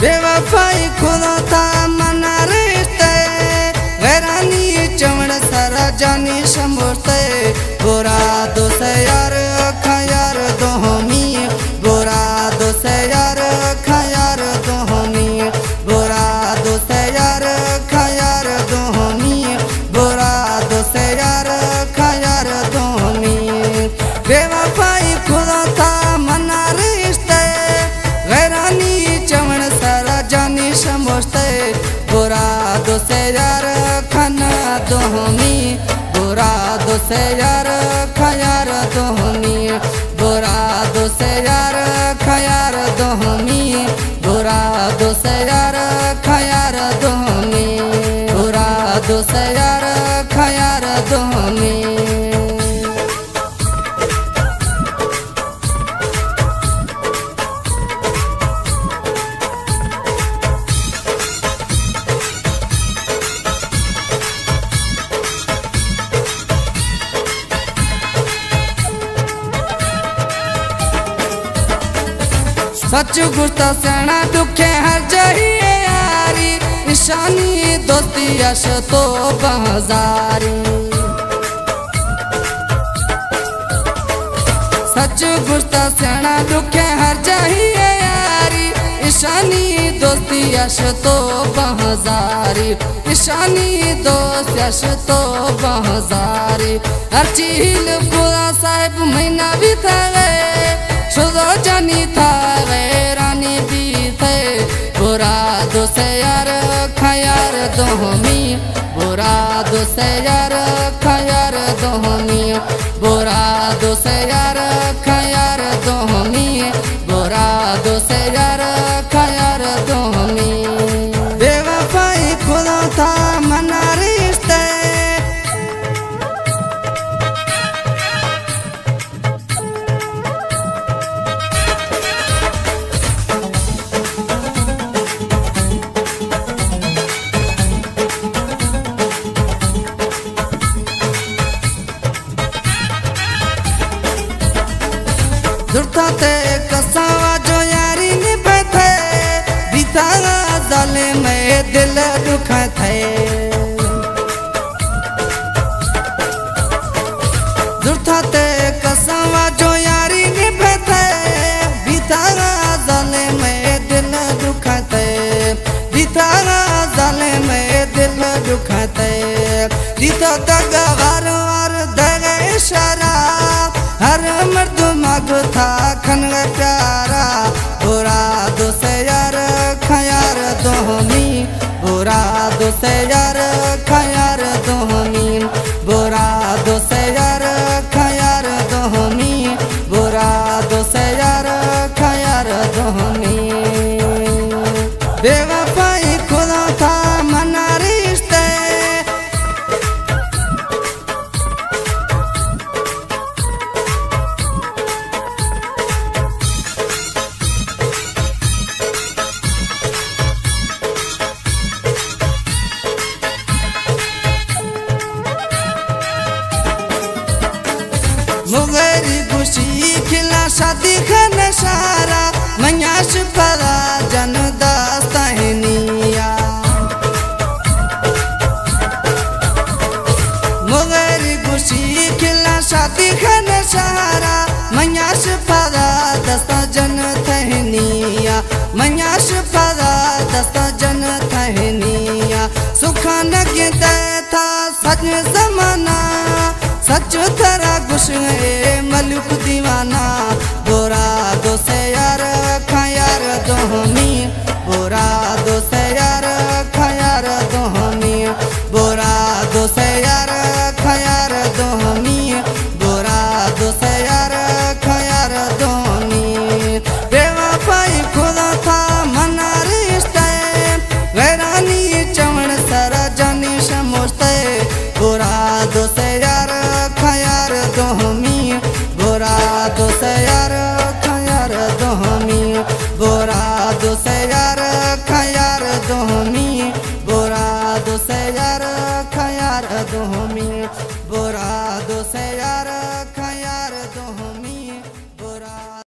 बेवफाई खुदा था मना रिश्ते गैरानी चमड़ सारा जानी समझते गोरा दो से यार खयार दो हमी गोरा दो से यार खयार दो हमी गोरा दो से यार खयार दो हमी गोरा दो से यार खयार दो हमी बेवफाई खुदा था मना रिश्ते गैरानी चमड़ सारा जानी समझते गोरा दो से यार खाना दो हमी गोरा दो से यार खयार दो हमी गोरा दो से यार खयार दो हमी गोरा दो से यार खयार दो हमी गोरा दो से यार खयार दो हमी। सच गुस्सा सेना दुखे हर जहिए यारी निशानी दोस्ती यश तो बहजारी सच गुस्सा सेना दुखे हर जहिए यारी निशानी दोस्ती यश तो बहजारी निशानी दोस्त यश तो बहजारी हर चील पूरा साहिब महीना भी था शुद्ध जानी था रानी भी थे गोरा दो से यार खयार दो हमी गोरा दो से यार खयार दो हमी गोरा दो से यार खयार दो हमी गोरा दो से यार खयार दो हमी बेवफाई खुदा था मना रिश्ते दुर्था ते कसावा जो यारी निभे थे बीता जाले में दिल दुख थे दुर्था ते कसावा जो यारी निभे थे बीता जाले में दिल दुख थे बीता जाले में दिल दुख थे बीता तक वार वार दगे इशारा हर मर्द मग था खन प्यारा गोरा दो से यार खयार दो हमी गोरा दो से यार खयार दो हमी गोरा दो से यार खयार दो हमी गोरा दो से यार खयार दो हमी बेवफाई खुदा था मना रिश्ते मुगेरी खुशी खिला शादी खन सारा मयाश फरा जन दास्तानिया मुगेरी खुशी खिला शादी खन सारा मयाश फरा दस्ता जन थहनिया मयाश फरा दस्ता जन थहनिया सुखान के था सच जमाना सच तेरा गुस्से मलुक दीवाना गोरा दो से यार खयार दो हमी गोरा दो से यार खयार दो हमी गोरा दो से यार खयार दो हमी गोरा दो से यार खयार दो हमी बेवफाई खुदा था मना रिश्ते गैरानी चमड़ सारा जानी समझते गोरा दो से यार खयार दो हमी गोरा दो से यार खयार दो